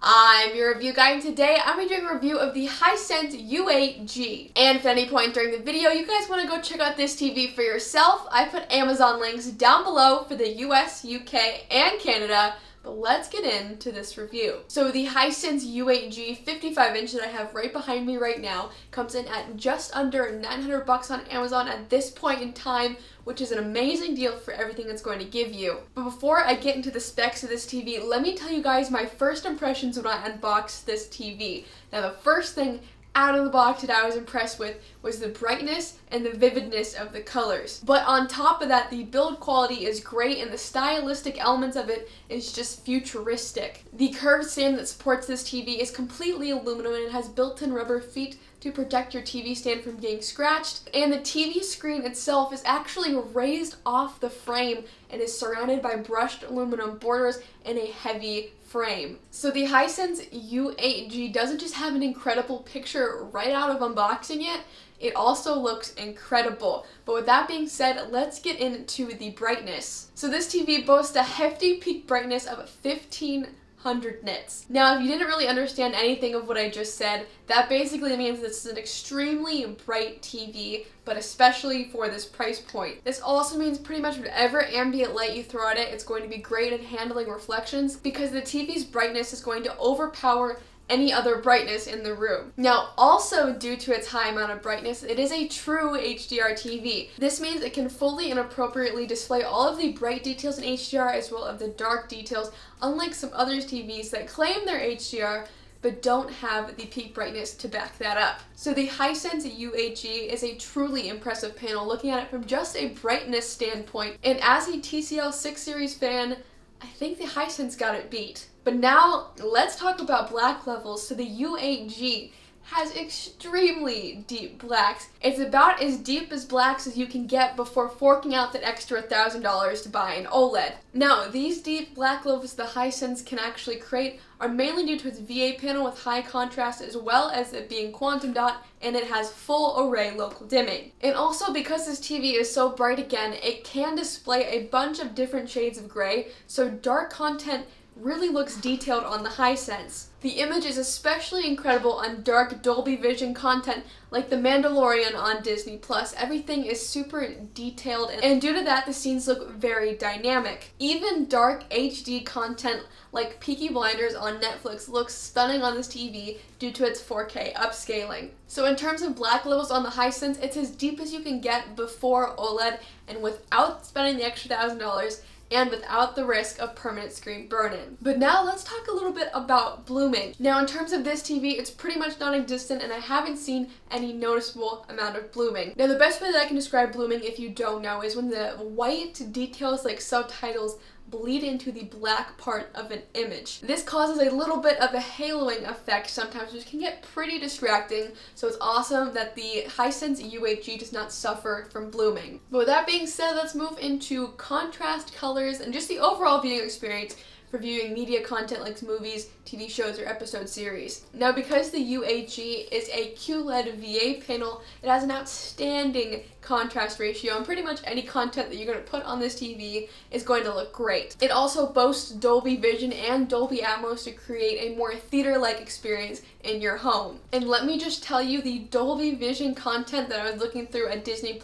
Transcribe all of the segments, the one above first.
I'm your review guy, and today I'm going to be doing a review of the Hisense U8G. And if at any point during the video you guys want to go check out this TV for yourself, I put Amazon links down below for the US, UK, and Canada. But let's get into this review. So the Hisense U8G 55-inch that I have right behind me right now comes in at just under $900 on Amazon at this point in time, which is an amazing deal for everything it's going to give you. But before I get into the specs of this TV, let me tell you guys my first impressions when I unboxed this TV. Now the first thing out of the box that I was impressed with was the brightness and the vividness of the colors. But on top of that, the build quality is great and the stylistic elements of it is just futuristic. The curved stand that supports this TV is completely aluminum and it has built-in rubber feet to protect your TV stand from getting scratched. And the TV screen itself is actually raised off the frame and is surrounded by brushed aluminum borders and a heavy frame. So the Hisense U8G doesn't just have an incredible picture right out of unboxing it also looks incredible. But with that being said, let's get into the brightness. So this TV boasts a hefty peak brightness of 1500 nits. Now, if you didn't really understand anything of what I just said, that basically means this is an extremely bright TV, but especially for this price point. This also means pretty much whatever ambient light you throw at it, it's going to be great at handling reflections because the TV's brightness is going to overpower any other brightness in the room. Now, also due to its high amount of brightness, it is a true HDR TV. This means it can fully and appropriately display all of the bright details in HDR as well as the dark details, unlike some other TVs that claim they're HDR but don't have the peak brightness to back that up. So the Hisense U8G is a truly impressive panel looking at it from just a brightness standpoint, and as a TCL 6 series fan, I think the Hisense got it beat. But now, let's talk about black levels. So the U8G has extremely deep blacks. It's about as deep as blacks as you can get before forking out that extra $1,000 to buy an OLED. Now, these deep black levels the Hisense can actually create are mainly due to its VA panel with high contrast as well as it being quantum dot, and it has full array local dimming. And also because this TV is so bright again, it can display a bunch of different shades of gray, so dark content really looks detailed on the Hisense. The image is especially incredible on dark Dolby Vision content like The Mandalorian on Disney+. Everything is super detailed, and due to that, the scenes look very dynamic. Even dark HD content like Peaky Blinders on Netflix looks stunning on this TV due to its 4K upscaling. So in terms of black levels on the Hisense, it's as deep as you can get before OLED and without spending the extra $1,000 and without the risk of permanent screen burn-in. But now let's talk a little bit about blooming. Now in terms of this TV, it's pretty much non-existent and I haven't seen any noticeable amount of blooming. Now the best way that I can describe blooming, if you don't know, is when the white details like subtitles bleed into the black part of an image. This causes a little bit of a haloing effect sometimes, which can get pretty distracting, so it's awesome that the Hisense U8G does not suffer from blooming. But with that being said, let's move into contrast colors and just the overall viewing experience for viewing media content like movies, TV shows, or episode series. Now because the U8G is a QLED VA panel, it has an outstanding contrast ratio, and pretty much any content that you're going to put on this TV is going to look great. It also boasts Dolby Vision and Dolby Atmos to create a more theater-like experience in your home. And let me just tell you, the Dolby Vision content that I was looking through at Disney+,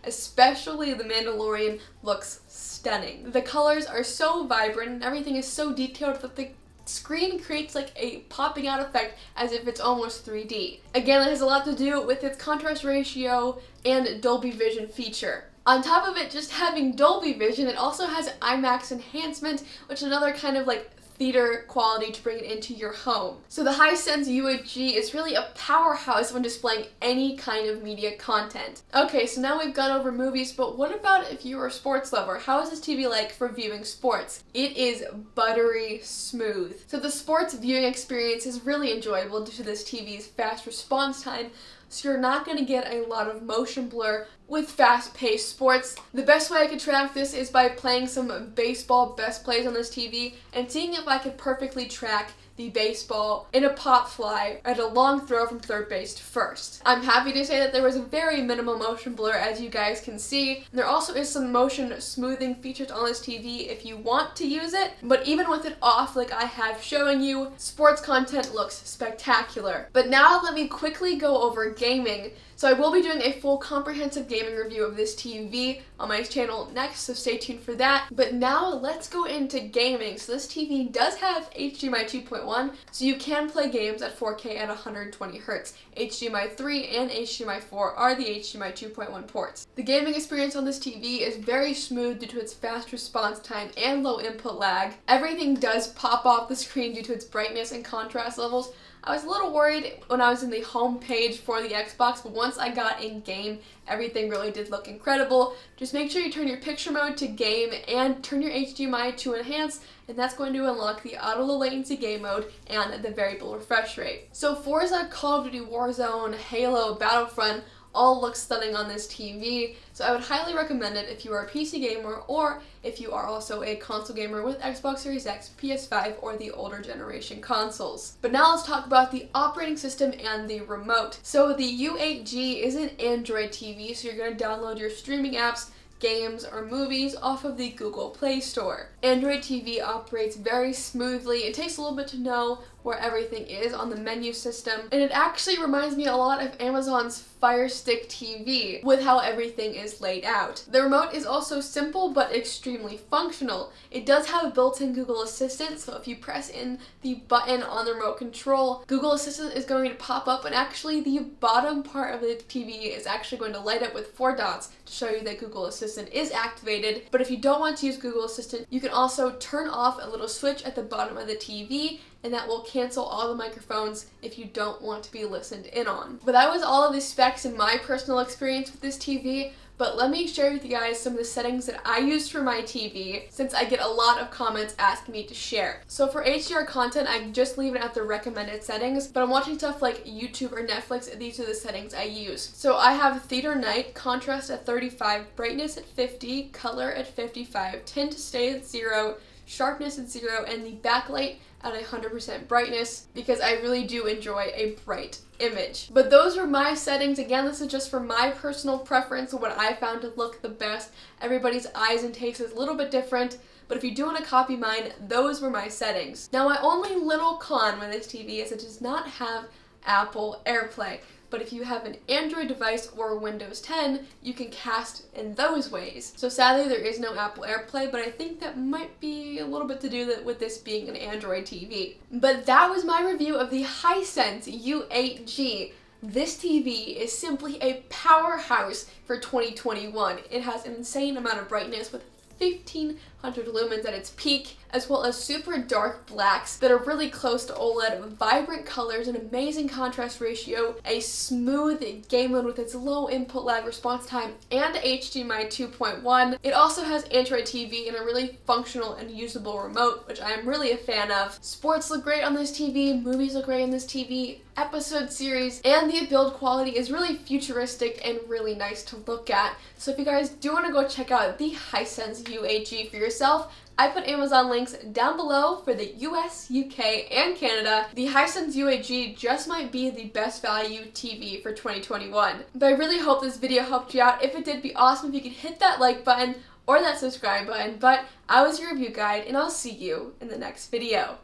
especially The Mandalorian, looks stunning. The colors are so vibrant and everything is so detailed that the screen creates like a popping out effect as if it's almost 3D. Again, it has a lot to do with its contrast ratio and Dolby Vision feature. On top of it just having Dolby Vision, it also has IMAX Enhancement, which is another kind of like theater quality to bring it into your home. So the Hisense U8G is really a powerhouse when displaying any kind of media content. Okay, so now we've gone over movies, but what about if you're a sports lover? How is this TV like for viewing sports? It is buttery smooth. So the sports viewing experience is really enjoyable due to this TV's fast response time, so you're not going to get a lot of motion blur with fast-paced sports. The best way I could track this is by playing some baseball best plays on this TV and seeing if I could perfectly track the baseball in a pop fly at a long throw from third base to first. I'm happy to say that there was a very minimal motion blur, as you guys can see. There also is some motion smoothing features on this TV if you want to use it, but even with it off like I have showing you, sports content looks spectacular. But now let me quickly go over gaming. So I will be doing a full comprehensive gaming review of this TV on my channel next, so stay tuned for that. But now let's go into gaming. So this TV does have HDMI 2.1, so you can play games at 4K at 120 Hz. HDMI 3 and HDMI 4 are the HDMI 2.1 ports. The gaming experience on this TV is very smooth due to its fast response time and low input lag. Everything does pop off the screen due to its brightness and contrast levels. I was a little worried when I was in the home page for the Xbox, but once I got in game, everything really did look incredible. Just make sure you turn your picture mode to game and turn your HDMI to enhance, and that's going to unlock the auto low latency game mode and the variable refresh rate. So Forza, Call of Duty Warzone, Halo, Battlefront all look stunning on this TV, so I would highly recommend it if you are a PC gamer or if you are also a console gamer with Xbox Series X, PS5, or the older generation consoles. But now let's talk about the operating system and the remote. So the U8G is an Android TV, so you're going to download your streaming apps, games, or movies off of the Google Play Store. Android TV operates very smoothly. It takes a little bit to know where everything is on the menu system, and it actually reminds me a lot of Amazon's Fire Stick TV with how everything is laid out. The remote is also simple but extremely functional. It does have a built-in Google Assistant, so if you press in the button on the remote control, Google Assistant is going to pop up, and actually the bottom part of the TV is actually going to light up with 4 dots to show you that Google Assistant is activated. But if you don't want to use Google Assistant, you can also turn off a little switch at the bottom of the TV, and that will cancel all the microphones if you don't want to be listened in on. But that was all of the specs in my personal experience with this TV, but let me share with you guys some of the settings that I used for my TV, since I get a lot of comments asking me to share. So for HDR content, I just leave it at the recommended settings, but I'm watching stuff like YouTube or Netflix, these are the settings I use. So I have theater night, contrast at 35, brightness at 50, color at 55, tint to stay at 0, sharpness at 0, and the backlight at 100% brightness, because I really do enjoy a bright image. But those were my settings. Again, this is just for my personal preference, what I found to look the best. Everybody's eyes and taste is a little bit different, but if you do want to copy mine, those were my settings. Now, my only little con with this TV is it does not have Apple AirPlay. But if you have an Android device or Windows 10, you can cast in those ways. So sadly, there is no Apple AirPlay, but I think that might be a little bit to do with this being an Android TV. But that was my review of the Hisense U8G. This TV is simply a powerhouse for 2021. It has an insane amount of brightness with 1500 lumens at its peak, as well as super dark blacks that are really close to OLED, vibrant colors, an amazing contrast ratio, a smooth game mode with its low input lag response time, and HDMI 2.1. It also has Android TV and a really functional and usable remote, which I am really a fan of. Sports look great on this TV, movies look great on this TV, episode series, and the build quality is really futuristic and really nice to look at. So if you guys do want to go check out the Hisense U8G for yourself, I put Amazon links down below for the US, UK, and Canada. The Hisense U8G just might be the best value TV for 2021. But I really hope this video helped you out. If it did, be awesome if you could hit that like button or that subscribe button. But I was your review guide, and I'll see you in the next video.